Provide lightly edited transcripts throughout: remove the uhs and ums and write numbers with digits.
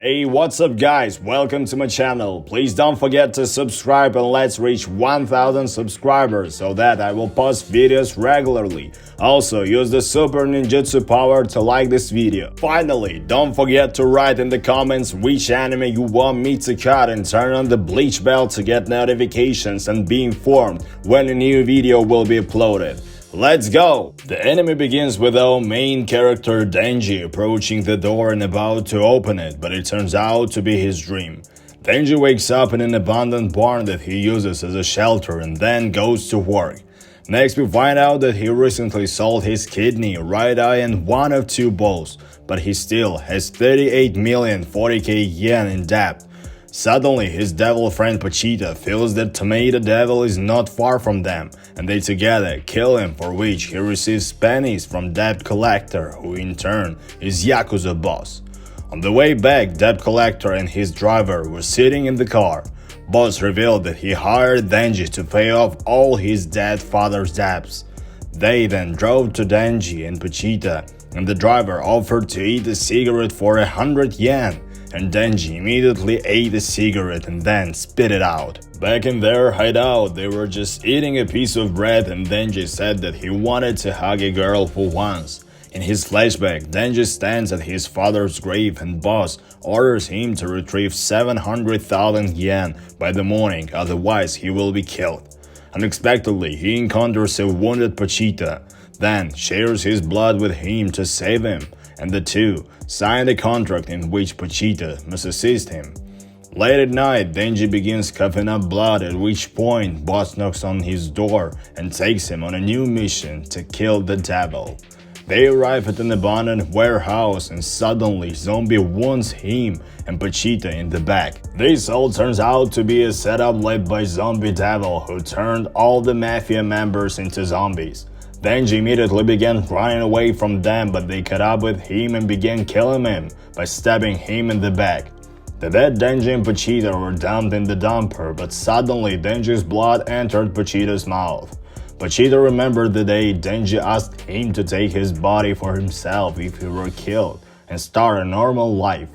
Hey, what's up guys, welcome to my channel. Please don't forget to subscribe and let's reach 1000 subscribers so that I will post videos regularly. Also, use the super ninjutsu power to like this video. Finally, don't forget to write in the comments which anime you want me to cut and turn on the bleach bell to get notifications and be informed when a new video will be uploaded. Let's go! The anime begins with our main character Denji approaching the door and about to open it, but it turns out to be his dream. Denji wakes up in an abandoned barn that he uses as a shelter and then goes to work. Next we find out that he recently sold his kidney, right eye and one of two balls, but he still has 38,040,000 yen in debt. Suddenly, his devil friend Pochita feels that Tomato Devil is not far from them, and they together kill him, for which he receives pennies from Debt Collector, who in turn is Yakuza boss. On the way back, Debt Collector and his driver were sitting in the car. Boss revealed that he hired Denji to pay off all his dead father's debts. They then drove to Denji and Pochita, and the driver offered to eat a cigarette for 100 yen. And Denji immediately ate the cigarette and then spit it out. Back in their hideout, they were just eating a piece of bread and Denji said that he wanted to hug a girl for once. In his flashback, Denji stands at his father's grave and boss orders him to retrieve 700,000 yen by the morning, otherwise he will be killed. Unexpectedly, he encounters a wounded Pochita, then shares his blood with him to save him, and the two signed a contract in which Pochita must assist him. Late at night, Denji begins coughing up blood, at which point boss knocks on his door and takes him on a new mission to kill the devil. They arrive at an abandoned warehouse and suddenly Zombie wounds him and Pochita in the back. This all turns out to be a setup led by Zombie Devil, who turned all the mafia members into zombies. Denji immediately began running away from them, but they caught up with him and began killing him by stabbing him in the back. The dead Denji and Pochita were dumped in the dumper, but suddenly Denji's blood entered Pochita's mouth. Pochita remembered the day Denji asked him to take his body for himself if he were killed and start a normal life.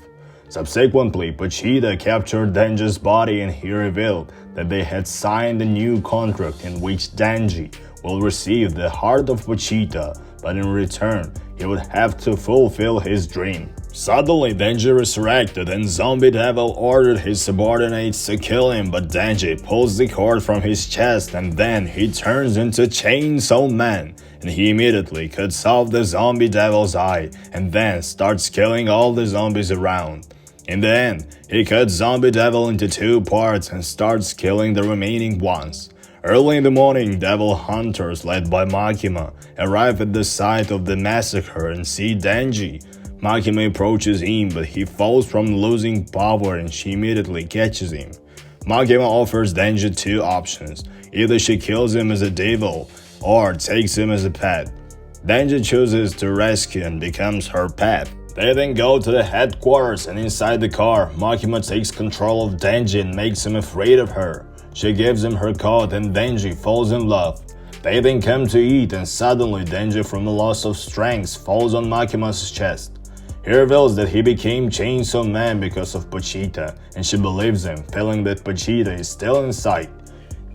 Subsequently, Pochita captured Denji's body and he revealed that they had signed a new contract in which Denji will receive the heart of Pochita, but in return, he would have to fulfill his dream. Suddenly, Denji resurrected and Zombie Devil ordered his subordinates to kill him, but Denji pulls the cord from his chest and then he turns into Chainsaw Man, and he immediately cuts off the Zombie Devil's eye and then starts killing all the zombies around. In the end, he cuts Zombie Devil into two parts and starts killing the remaining ones. Early in the morning, devil hunters led by Makima arrive at the site of the massacre and see Denji. Makima approaches him, but he falls from losing power and she immediately catches him. Makima offers Denji two options: either she kills him as a devil or takes him as a pet. Denji chooses to rescue and becomes her pet. They then go to the headquarters and inside the car, Makima takes control of Denji and makes him afraid of her. She gives him her coat and Denji falls in love. They then come to eat and suddenly Denji, from a loss of strength, falls on Makima's chest. He reveals that he became Chainsaw Man because of Pochita, and she believes him, feeling that Pochita is still in sight.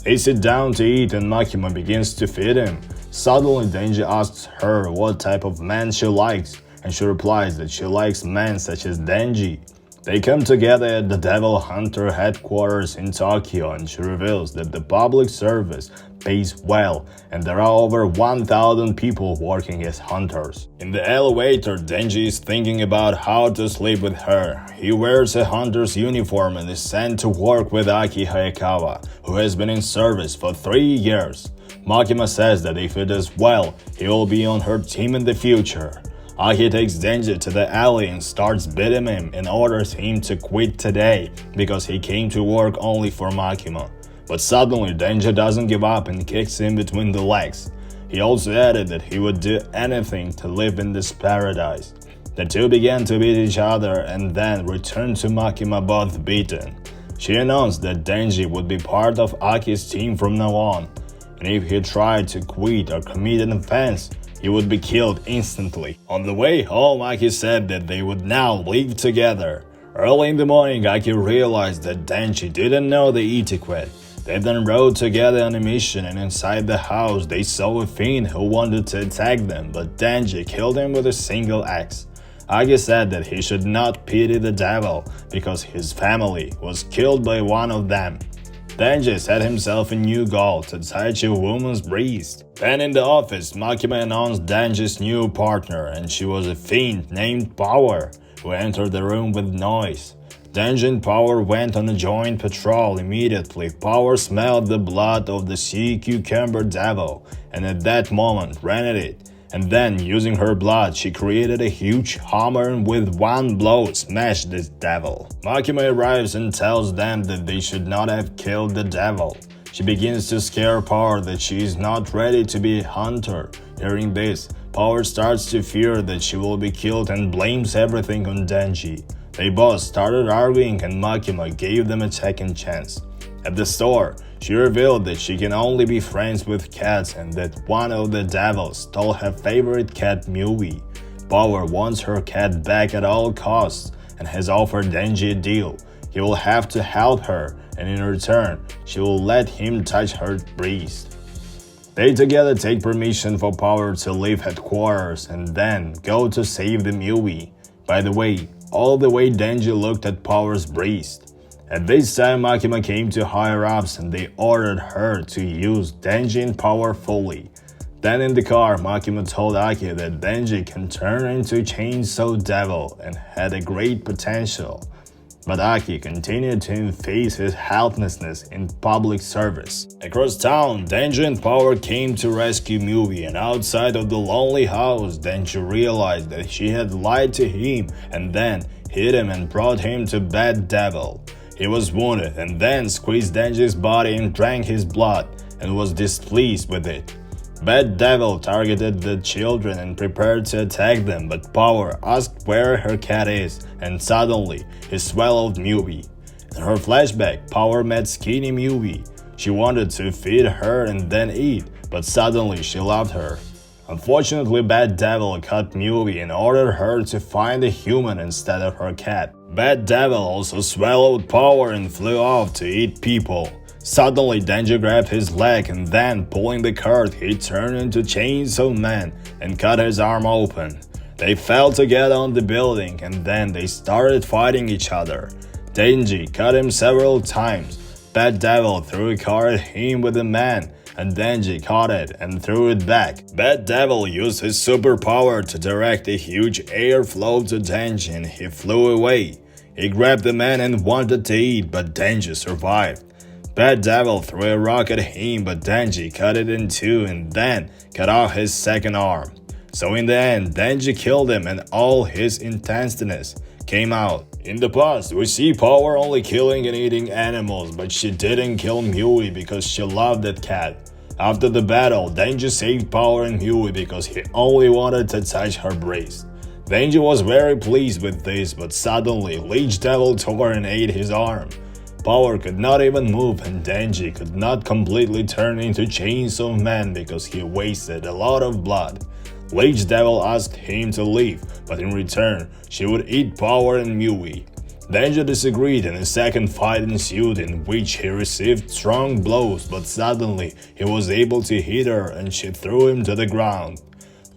They sit down to eat and Makima begins to feed him. Suddenly Denji asks her what type of man she likes, and she replies that she likes men such as Denji. They come together at the Devil Hunter headquarters in Tokyo and she reveals that the public service pays well and there are over 1,000 people working as hunters. In the elevator, Denji is thinking about how to sleep with her. He wears a hunter's uniform and is sent to work with Aki Hayakawa, who has been in service for 3 years. Makima says that if he does well, he will be on her team in the future. Aki takes Denji to the alley and starts beating him and orders him to quit today because he came to work only for Makima. But suddenly Denji doesn't give up and kicks him between the legs. He also added that he would do anything to live in this paradise. The two began to beat each other and then returned to Makima both beaten. She announced that Denji would be part of Aki's team from now on, and if he tried to quit or commit an offense, he would be killed instantly. On the way home, Aki said that they would now live together. Early in the morning, Aki realized that Denji didn't know the etiquette. They then rode together on a mission, and inside the house they saw a fiend who wanted to attack them, but Denji killed him with a single axe. Aki said that he should not pity the devil because his family was killed by one of them. Denji set himself a new goal to touch a woman's breast. Then in the office, Makima announced Denji's new partner, and she was a fiend named Power, who entered the room with noise. Denji and Power went on a joint patrol. Immediately, Power smelled the blood of the sea cucumber devil, and at that moment ran at it. And then, using her blood, she created a huge hammer and with one blow smashed this devil. Makima arrives and tells them that they should not have killed the devil. She begins to scare Power that she is not ready to be a hunter. Hearing this, Power starts to fear that she will be killed and blames everything on Denji. They both started arguing and Makima gave them a second chance. At the store, she revealed that she can only be friends with cats and that one of the devils stole her favorite cat Miui. Power wants her cat back at all costs and has offered Denji a deal. He will have to help her, and in return, she will let him touch her breast. They together take permission for Power to leave headquarters and then go to save the Miui. By the way, all the way Denji looked at Power's breast. At this time, Makima came to higher-ups and they ordered her to use Denji and Power fully. Then in the car, Makima told Aki that Denji can turn into a chainsaw devil and had a great potential. But Aki continued to face his helplessness in public service. Across town, Denji and Power came to rescue Miui, and outside of the lonely house, Denji realized that she had lied to him and then hit him and brought him to Bad Devil. He was wounded and then squeezed Denji's body and drank his blood and was displeased with it. Bad Devil targeted the children and prepared to attack them, but Power asked where her cat is, and suddenly he swallowed Miui. In her flashback, Power met skinny Miui. She wanted to feed her and then eat, but suddenly she loved her. Unfortunately, Bad Devil caught Miui and ordered her to find a human instead of her cat. Bad Devil also swallowed Power and flew off to eat people. Suddenly, Denji grabbed his leg and then, pulling the cord, he turned into Chainsaw Man and cut his arm open. They fell together on the building and then they started fighting each other. Denji cut him several times. Bad Devil threw a car at him with a man, and Denji caught it and threw it back. Bad Devil used his superpower to direct a huge airflow to Denji and he flew away. He grabbed the man and wanted to eat, but Denji survived. Bad Devil threw a rock at him, but Denji cut it in two and then cut off his second arm. So in the end, Denji killed him and all his intestines came out. In the past, we see Power only killing and eating animals, but she didn't kill Miui because she loved that cat. After the battle, Denji saved Power and Miui because he only wanted to touch her breast. Denji was very pleased with this, but suddenly Leech Devil tore and ate his arm. Power could not even move and Denji could not completely turn into Chainsaw Man because he wasted a lot of blood. Leech Devil asked him to leave, but in return, she would eat Power and Miui. Denji disagreed and a second fight ensued in which he received strong blows, but suddenly he was able to hit her and she threw him to the ground.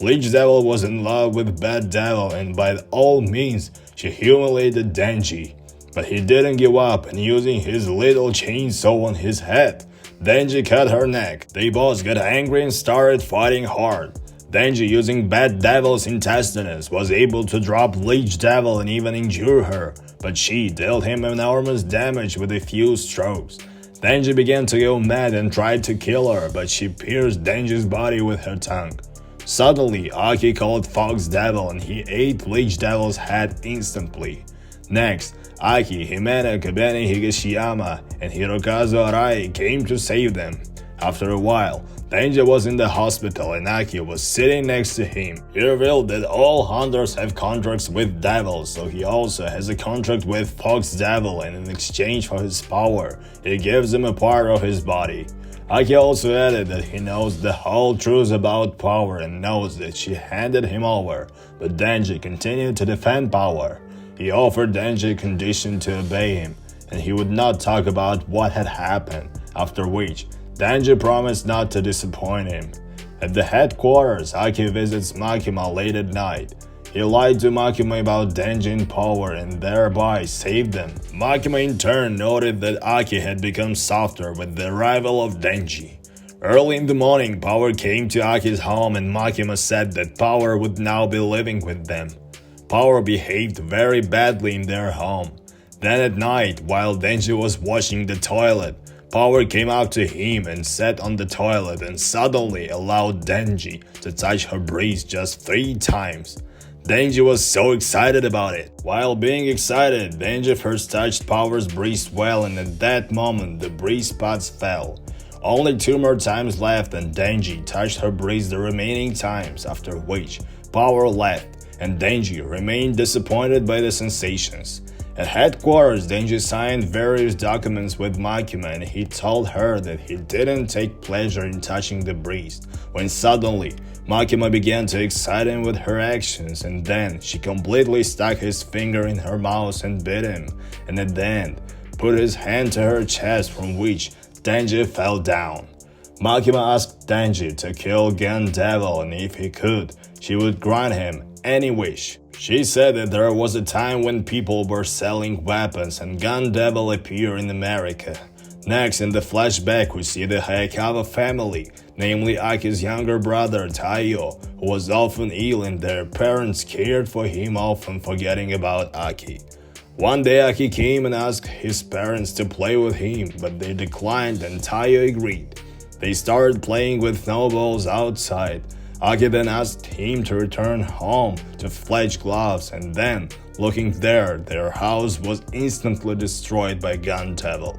Leech Devil was in love with Bad Devil and by all means she humiliated Denji. But he didn't give up and using his little chainsaw on his head, Denji cut her neck. They both got angry and started fighting hard. Denji, using Bad Devil's intestines, was able to drop Leech Devil and even injure her, but she dealt him enormous damage with a few strokes. Denji began to go mad and tried to kill her, but she pierced Denji's body with her tongue. Suddenly, Aki called Fox Devil and he ate Leech Devil's head instantly. Next, Aki, Himena, Kabene Higashiyama, and Hirokazu Arai came to save them. After a while, Denji was in the hospital and Aki was sitting next to him. He revealed that all hunters have contracts with devils, so he also has a contract with Fox Devil, and in exchange for his power, he gives him a part of his body. Aki also added that he knows the whole truth about Power and knows that she handed him over, but Denji continued to defend Power. He offered Denji a condition to obey him, and he would not talk about what had happened, after which Denji promised not to disappoint him. At the headquarters, Aki visits Makima late at night. He lied to Makima about Denji and Power and thereby saved them. Makima in turn noted that Aki had become softer with the arrival of Denji. Early in the morning, Power came to Aki's home and Makima said that Power would now be living with them. Power behaved very badly in their home. Then at night, while Denji was washing the toilet, Power came out to him and sat on the toilet and suddenly allowed Denji to touch her breast just 3 times. Denji was so excited about it. While being excited, Denji first touched Power's breast well and at that moment the breast spots fell. Only 2 more times left and Denji touched her breast the remaining times, after which Power left and Denji remained disappointed by the sensations. At headquarters, Denji signed various documents with Makima and he told her that he didn't take pleasure in touching the breast, when suddenly Makima began to excite him with her actions and then she completely stuck his finger in her mouth and bit him, and at the end put his hand to her chest, from which Denji fell down. Makima asked Denji to kill Gun Devil and if he could, she would grant him any wish. She said that there was a time when people were selling weapons and Gun Devil appeared in America. Next, in the flashback, we see the Hayakawa family, namely Aki's younger brother Taiyo, who was often ill and their parents cared for him, often forgetting about Aki. One day Aki came and asked his parents to play with him, but they declined and Taiyo agreed. They started playing with snowballs outside. Aki then asked him to return home to fetch gloves, and then, looking there, their house was instantly destroyed by Gun Devil.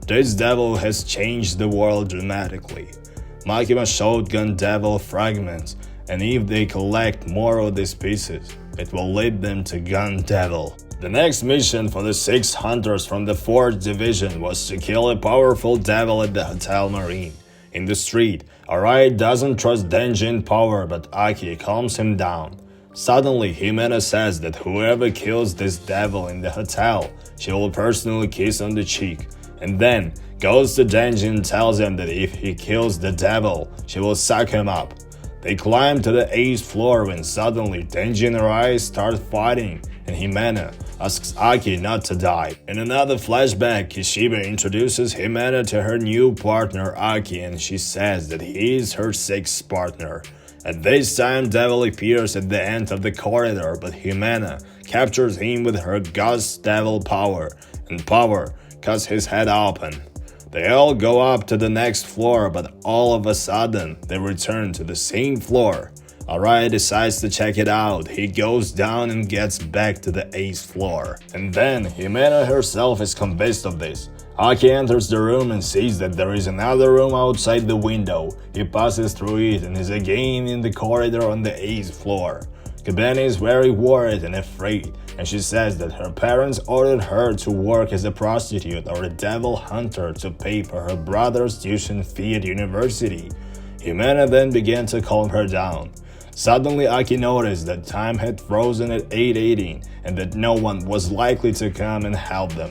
This devil has changed the world dramatically. Makima showed Gun Devil fragments, and if they collect more of these pieces, it will lead them to Gun Devil. The next mission for the 6 hunters from the 4th Division was to kill a powerful devil at the Hotel Marine. In the street, Arai doesn't trust Denji and Power, but Aki calms him down. Suddenly, Himena says that whoever kills this devil in the hotel, she will personally kiss on the cheek, and then goes to Denji and tells him that if he kills the devil, she will suck him up. They climb to the 8th floor when suddenly Denji and Arai start fighting, and Himena asks Aki not to die. In another flashback, Kishibe introduces Himena to her new partner Aki and she says that he is her 6th partner. At this time, Devil appears at the end of the corridor, but Himena captures him with her Ghost Devil power, and Power cuts his head open. They all go up to the next floor, but all of a sudden, they return to the same floor. Arai decides to check it out. He goes down and gets back to the 8th floor. And then, Himena herself is convinced of this. Aki enters the room and sees that there is another room outside the window. He passes through it and is again in the corridor on the 8th floor. Kibeni is very worried and afraid, and she says that her parents ordered her to work as a prostitute or a devil hunter to pay for her brother's tuition fee at university. Himena then began to calm her down. Suddenly, Aki noticed that time had frozen at 8:18 and that no one was likely to come and help them.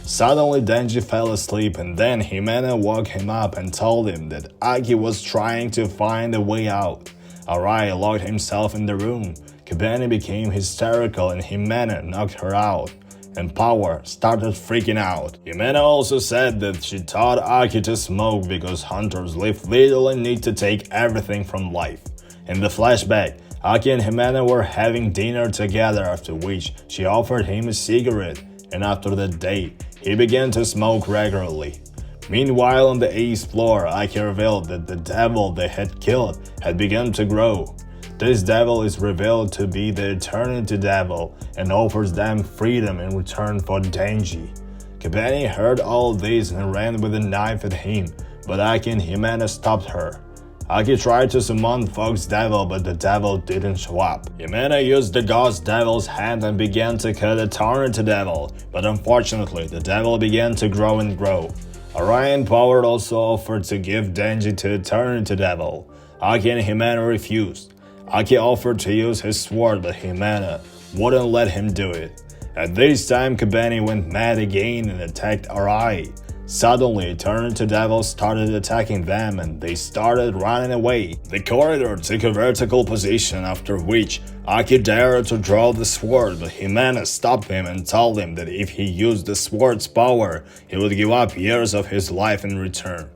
Suddenly, Denji fell asleep and then Himena woke him up and told him that Aki was trying to find a way out. Arai locked himself in the room. Kibeni became hysterical and Himena knocked her out, and Power started freaking out. Himena also said that she taught Aki to smoke because hunters live little and need to take everything from life. In the flashback, Aki and Himena were having dinner together, after which she offered him a cigarette, and after that day, he began to smoke regularly. Meanwhile, on the 8th floor, Aki revealed that the devil they had killed had begun to grow. This devil is revealed to be the Eternity Devil and offers them freedom in return for Denji. Kibeni heard all this and ran with a knife at him, but Aki and Himena stopped her. Aki tried to summon Fox Devil, but the devil didn't show up. Himena used the Ghost Devil's hand and began to cut Eternity Devil, but unfortunately the devil began to grow and grow. Orion Power also offered to give Denji to Eternity Devil. Aki and Himena refused. Aki offered to use his sword, but Himena wouldn't let him do it. At this time, Kibeni went mad again and attacked Arai. Suddenly, Eternal Devil started attacking them and they started running away. The corridor took a vertical position, after which Aki dared to draw the sword, but Himena stopped him and told him that if he used the sword's power, he would give up years of his life in return.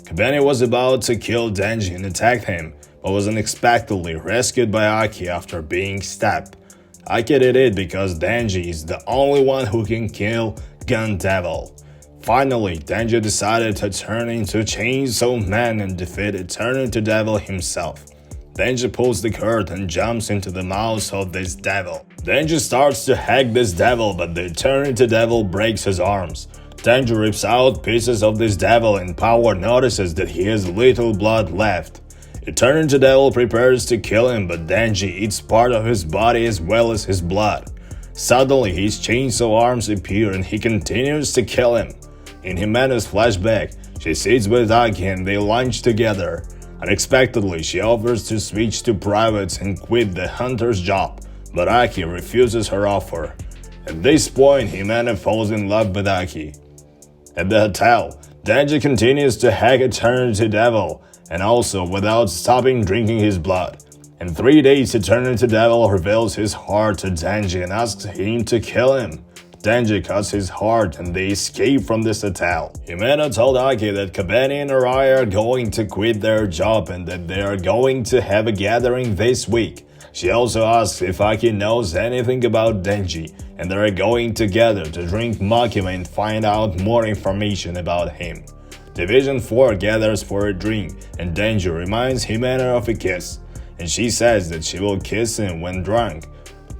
Kibeni was about to kill Denji and attack him, but was unexpectedly rescued by Aki after being stabbed. Aki did it because Denji is the only one who can kill Gun Devil. Finally, Denji decided to turn into Chainsaw Man and defeat Eternal Devil himself. Denji pulls the curtain and jumps into the mouth of this devil. Denji starts to hack this devil, but the Eternal Devil breaks his arms. Denji rips out pieces of this devil and Power notices that he has little blood left. Eternal Devil prepares to kill him, but Denji eats part of his body as well as his blood. Suddenly, his chainsaw arms appear and he continues to kill him. In Himena's flashback, she sits with Aki and they lunch together. Unexpectedly, she offers to switch to privates and quit the hunter's job, but Aki refuses her offer. At this point, Himena falls in love with Aki. At the hotel, Denji continues to hack Eternal Devil, and also without stopping drinking his blood. In 3 days, Eternal Devil reveals his heart to Denji and asks him to kill him. Denji cuts his heart and they escape from this hotel. Himena told Aki that Kibeni and Arai are going to quit their job and that they are going to have a gathering this week. She also asks if Aki knows anything about Denji, and they are going together to drink Makima and find out more information about him. Division 4 gathers for a drink, and Denji reminds Himena of a kiss, and she says that she will kiss him when drunk.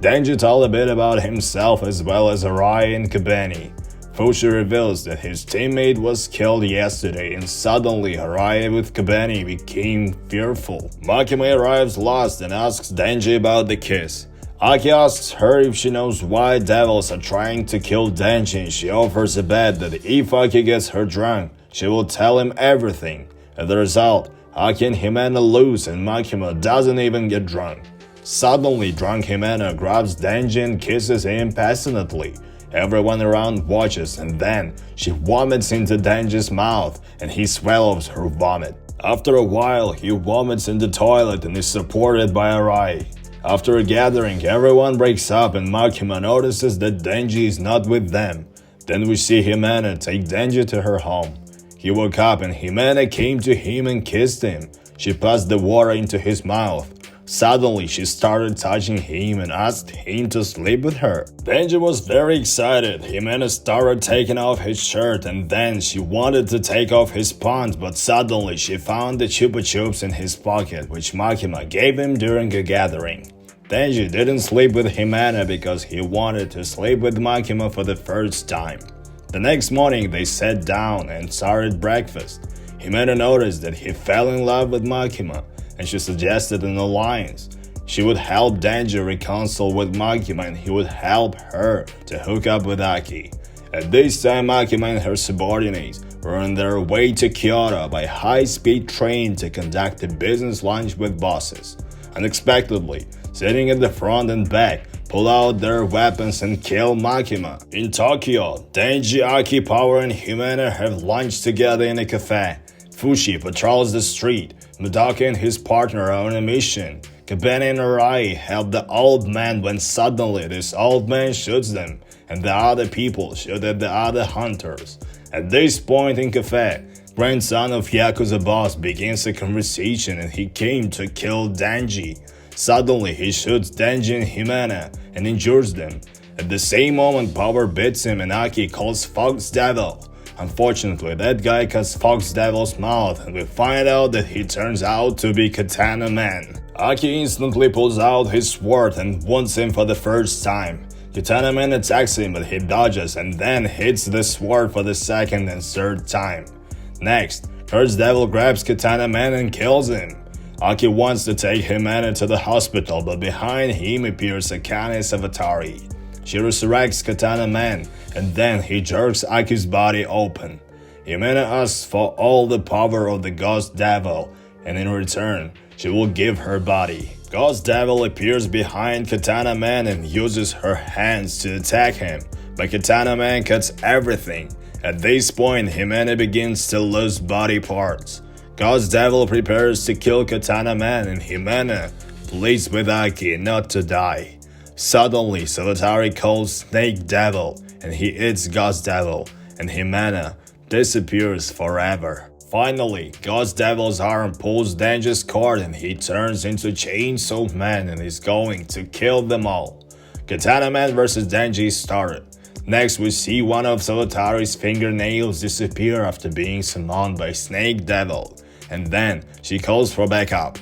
Denji told a bit about himself as well as Arai and Kibeni. Fushi reveals that his teammate was killed yesterday, and suddenly Arai with Kibeni became fearful. Makima arrives lost and asks Denji about the kiss. Aki asks her if she knows why devils are trying to kill Denji, and she offers a bet that if Aki gets her drunk, she will tell him everything. As a result, Aki and Himena lose and Makima doesn't even get drunk. Suddenly, drunk Himena grabs Denji and kisses him passionately. Everyone around watches, and then she vomits into Denji's mouth and he swallows her vomit. After a while, he vomits in the toilet and is supported by Arai. After a gathering, everyone breaks up and Makima notices that Denji is not with them. Then we see Himena take Denji to her home. He woke up and Himena came to him and kissed him. She passed the water into his mouth. Suddenly, she started touching him and asked him to sleep with her. Denji was very excited. Himena started taking off his shirt and then she wanted to take off his pants, but suddenly she found the Chupa Chups in his pocket, which Makima gave him during a gathering. Denji didn't sleep with Himena because he wanted to sleep with Makima for the first time. The next morning, they sat down and started breakfast. Himena noticed that he fell in love with Makima, and she suggested an alliance. She would help Denji reconcile with Makima and he would help her to hook up with Aki. At this time, Makima and her subordinates were on their way to Kyoto by high-speed train to conduct a business lunch with bosses. Unexpectedly, sitting at the front and back, pull out their weapons and kill Makima. In Tokyo, Denji, Aki, Power, and Himena have lunch together in a cafe. Fushi patrols the street. Mudaka and his partner are on a mission. Kibeni and Arai help the old man when suddenly this old man shoots them, and the other people shoot at the other hunters. At this point in cafe, grandson of Yakuza boss begins a conversation and he came to kill Denji. Suddenly, he shoots Denji and Himena and injures them. At the same moment, Power beats him and Aki calls Fox Devil. Unfortunately, that guy cuts Fox Devil's mouth and we find out that he turns out to be Katana Man. Aki instantly pulls out his sword and wounds him for the first time. Katana Man attacks him but he dodges and then hits the sword for the second and third time. Next, Hertz Devil grabs Katana Man and kills him. Aki wants to take Himena to the hospital, but behind him appears Akane Savatari. She resurrects Katana Man, and then he jerks Aki's body open. Himena asks for all the power of the Ghost Devil, and in return, she will give her body. Ghost Devil appears behind Katana Man and uses her hands to attack him, but Katana Man cuts everything. At this point, Himena begins to lose body parts. Ghost Devil prepares to kill Katana Man and Himena pleads with Aki not to die. Suddenly, Savatari calls Snake Devil and he eats Ghost Devil, and Himena disappears forever. Finally, Ghost Devil's arm pulls Denji's cord and he turns into Chainsaw Man and is going to kill them all. Katana Man vs Denji started. Next, we see one of Savatari's fingernails disappear after being summoned by Snake Devil, and then she calls for backup.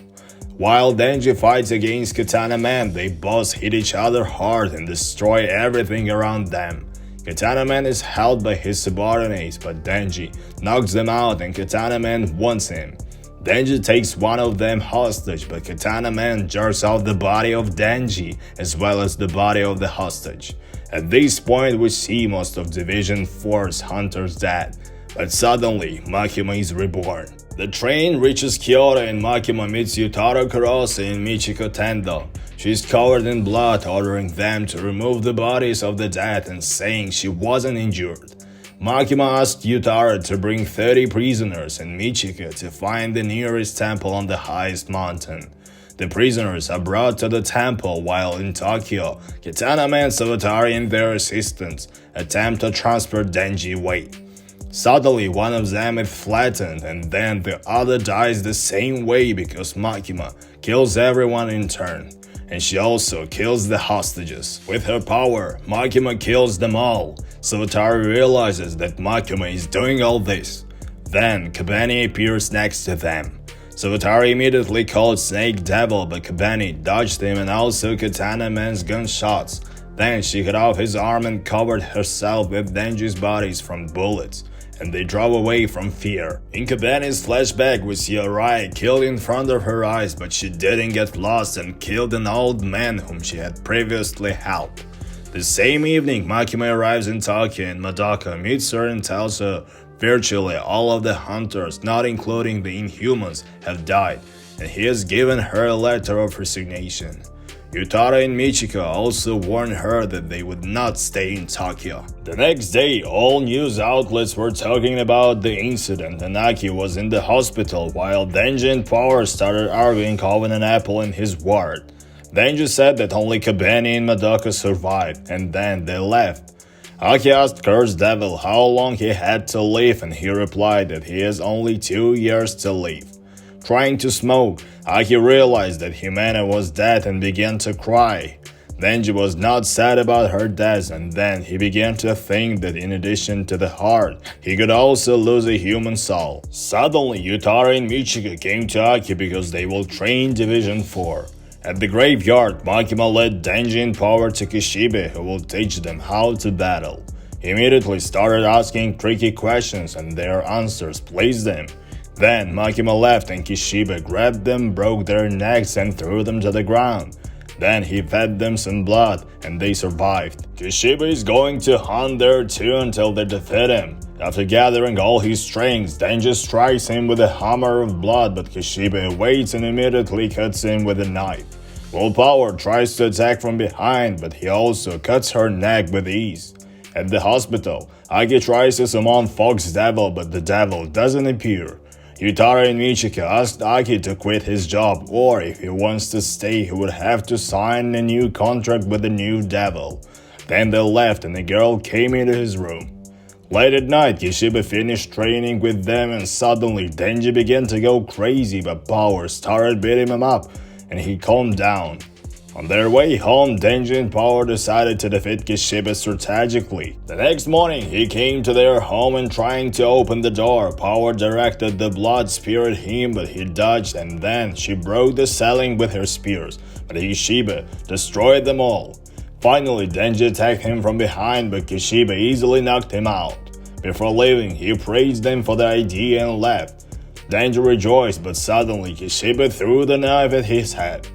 While Denji fights against Katana Man, they both hit each other hard and destroy everything around them. Katana Man is held by his subordinates, but Denji knocks them out and Katana Man wants him. Denji takes one of them hostage, but Katana Man jerks out the body of Denji as well as the body of the hostage. At this point, we see most of Division 4's hunters dead, but suddenly Makima is reborn. The train reaches Kyoto and Makima meets Yutaro Kurose and Michiko Tendo. She is covered in blood, ordering them to remove the bodies of the dead and saying she wasn't injured. Makima asked Yutaro to bring 30 prisoners and Michiko to find the nearest temple on the highest mountain. The prisoners are brought to the temple while in Tokyo, Katana Man, Savatari and their assistants attempt to transfer Denji away. Suddenly, one of them is flattened and then the other dies the same way because Makima kills everyone in turn. And she also kills the hostages. With her power, Makima kills them all. Savatari realizes that Makima is doing all this. Then, Kabani appears next to them. Savatari immediately called Snake Devil, but Kabani dodged him and also Katana Man's gunshots. Then she cut off his arm and covered herself with Denji's bodies from bullets, and they drove away from fear. In Kabani's flashback, we see Arai killed in front of her eyes, but she didn't get lost and killed an old man whom she had previously helped. The same evening, Makima arrives in Tokyo and Madoka meets her and tells her virtually all of the hunters, not including the Inhumans, have died, and he has given her a letter of resignation. Yutaro and Michiko also warned her that they would not stay in Tokyo. The next day, all news outlets were talking about the incident and Aki was in the hospital while Denji and Power started arguing over an apple in his ward. Denji said that only Kabani and Madoka survived, and then they left. Aki asked Ghost Devil how long he had to live and he replied that he has only 2 years to live. Trying to smoke, Aki realized that Himena was dead and began to cry. Denji was not sad about her death, and then he began to think that in addition to the heart, he could also lose a human soul. Suddenly, Yutaro and Michiko came to Aki because they will train Division 4. At the graveyard, Makima led Denji and Power to Kishibe, who will teach them how to battle. He immediately started asking tricky questions and their answers pleased them. Then Makima left and Kishibe grabbed them, broke their necks and threw them to the ground. Then he fed them some blood and they survived. Kishibe is going to hunt there too until they defeat him. After gathering all his strength, Denji strikes him with a hammer of blood, but Kishibe waits and immediately cuts him with a knife. While Power tries to attack from behind, but he also cuts her neck with ease. At the hospital, Aki tries to summon Fox Devil, but the devil doesn't appear. Yutaro and Michiko asked Aki to quit his job, or if he wants to stay, he would have to sign a new contract with the new devil. Then they left and the girl came into his room. Late at night, Kishibe finished training with them and suddenly Denji began to go crazy, but Power started beating him up and he calmed down. On their way home, Denji and Power decided to defeat Kishibe strategically. The next morning, he came to their home and trying to open the door, Power directed the blood spear at him, but he dodged and then she broke the ceiling with her spears, but Kishibe destroyed them all. Finally, Denji attacked him from behind, but Kishibe easily knocked him out. Before leaving, he praised them for the idea and left. Denji rejoiced, but suddenly Kishibe threw the knife at his head.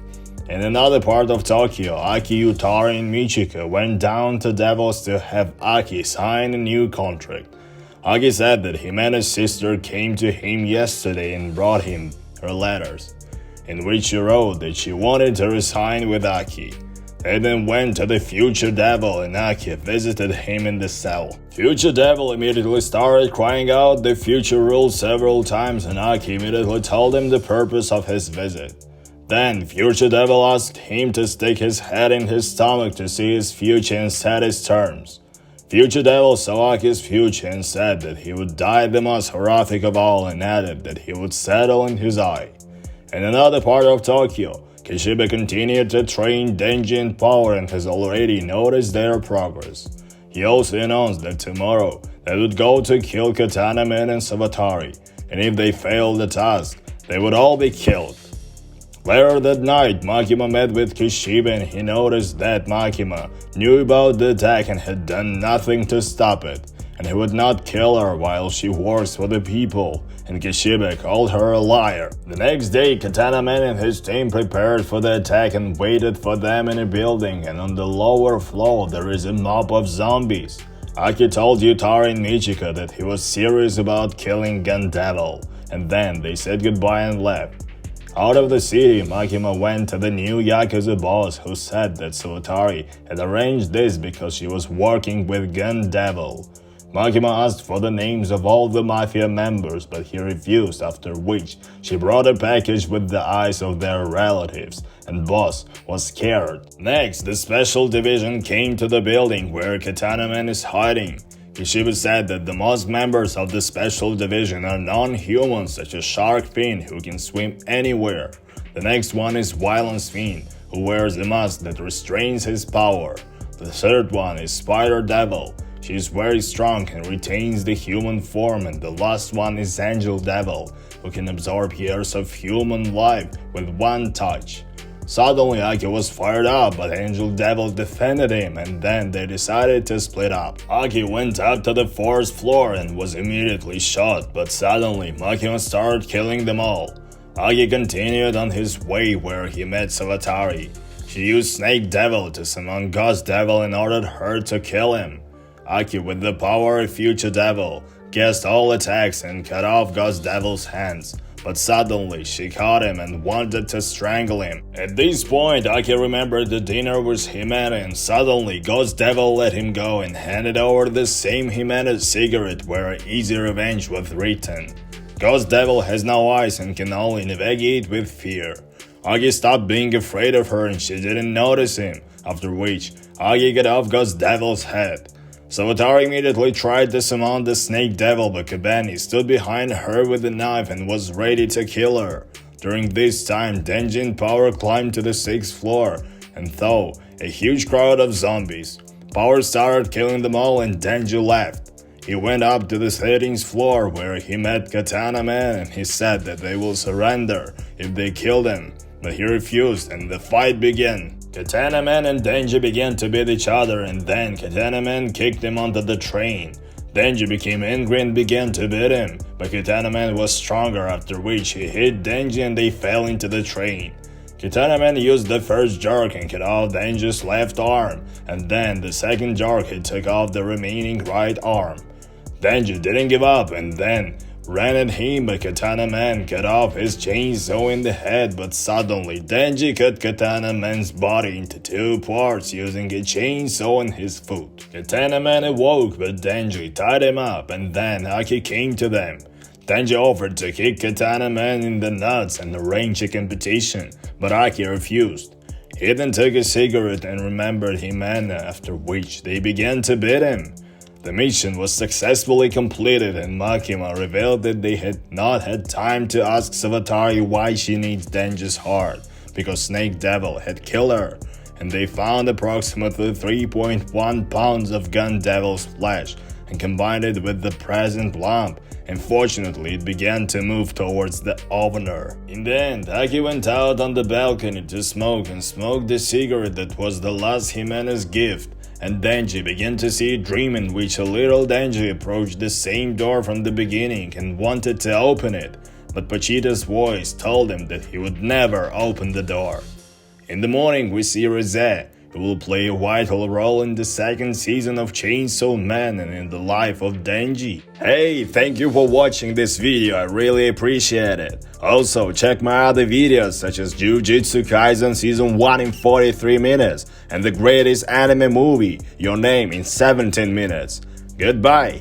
In another part of Tokyo, Aki, Yutaro, and Michiko went down to Devils to have Aki sign a new contract. Aki said that Himena's sister came to him yesterday and brought him her letters. in which she wrote that she wanted to resign with Aki. They then went to the Future Devil and Aki visited him in the cell. Future Devil immediately started crying out the future rules several times and Aki immediately told him the purpose of his visit. Then Future Devil asked him to stick his head in his stomach to see his future and set his terms. Future Devil saw Aki's future and said that he would die the most horrific of all and added that he would settle in his eye. In another part of Tokyo, Kishibe continued to train Denji and Power and has already noticed their progress. He also announced that tomorrow they would go to kill Katana Man and Savatari, and if they failed the task, they would all be killed. Later that night, Makima met with Kishibe and he noticed that Makima knew about the attack and had done nothing to stop it, and he would not kill her while she works for the people, and Kishibe called her a liar. The next day, Katana Man and his team prepared for the attack and waited for them in a building, and on the lower floor there is a mob of zombies. Aki told Yutari and Michika that he was serious about killing Gun Devil, and then they said goodbye and left. Out of the city, Makima went to the new Yakuza boss who said that Savatari had arranged this because she was working with Gun Devil. Makima asked for the names of all the mafia members, but he refused, after which she brought a package with the eyes of their relatives, and boss was scared. Next, the special division came to the building where Katana Man is hiding. Kishibe said that the most members of the special division are non-humans such as Shark Fiend who can swim anywhere. The next one is Violence Fiend who wears a mask that restrains his power. The third one is Spider Devil. She is very strong and retains the human form, and the last one is Angel Devil, who can absorb years of human life with one touch. Suddenly Aki was fired up, but Angel Devil defended him and then they decided to split up. Aki went up to the 4th floor and was immediately shot, but suddenly Makima started killing them all. Aki continued on his way where he met Savatari. She used Snake Devil to summon Ghost Devil and ordered her to kill him. Aki, with the power of Future Devil, guessed all attacks and cut off Ghost Devil's hands, but suddenly she caught him and wanted to strangle him. At this point, Aki remembered the dinner with Himena and suddenly Ghost Devil let him go and handed over the same Himena cigarette where Easy Revenge was written. Ghost Devil has no eyes and can only navigate with fear. Aki stopped being afraid of her and she didn't notice him, after which Aki got off Ghost Devil's head. Savatari immediately tried to summon the Snake Devil, but Kabani stood behind her with a knife and was ready to kill her. During this time, Denji and Power climbed to the 6th floor and saw a huge crowd of zombies. Power started killing them all and Denji left. He went up to the 13th floor where he met Katana Man and he said that they will surrender if they killed him, but he refused and the fight began. Katana Man and Denji began to beat each other and then Katana Man kicked him onto the train. Denji became angry and began to beat him, but Katana Man was stronger, after which he hit Denji and they fell into the train. Katana Man used the first jerk and cut off Denji's left arm, and then the second jerk he took off the remaining right arm. Denji didn't give up and then ran at him, but Katana Man cut off his chainsaw in the head, but suddenly Denji cut Katana Man's body into 2 parts using a chainsaw in his foot. Katana Man awoke, but Denji tied him up and then Aki came to them. Denji offered to kick Katana Man in the nuts and arrange a competition, but Aki refused. He then took a cigarette and remembered Himena, after which they began to beat him. The mission was successfully completed and Makima revealed that they had not had time to ask Savatari why she needs Denji's heart, because Snake Devil had killed her, and they found approximately 3.1 pounds of Gun Devil's flesh and combined it with the present lump. Unfortunately, it began to move towards the ovener. In the end, Aki went out on the balcony to smoke and smoked the cigarette that was the last Himena's gift. And Denji began to see a dream in which a little Denji approached the same door from the beginning and wanted to open it, but Pachita's voice told him that he would never open the door. In the morning we see Rosé, who will play a vital role in the second season of Chainsaw Man and in the life of Denji. Hey, thank you for watching this video, I really appreciate it. Also, check my other videos such as Jujutsu Kaisen Season 1 in 43 minutes and the greatest anime movie, Your Name in 17 minutes. Goodbye!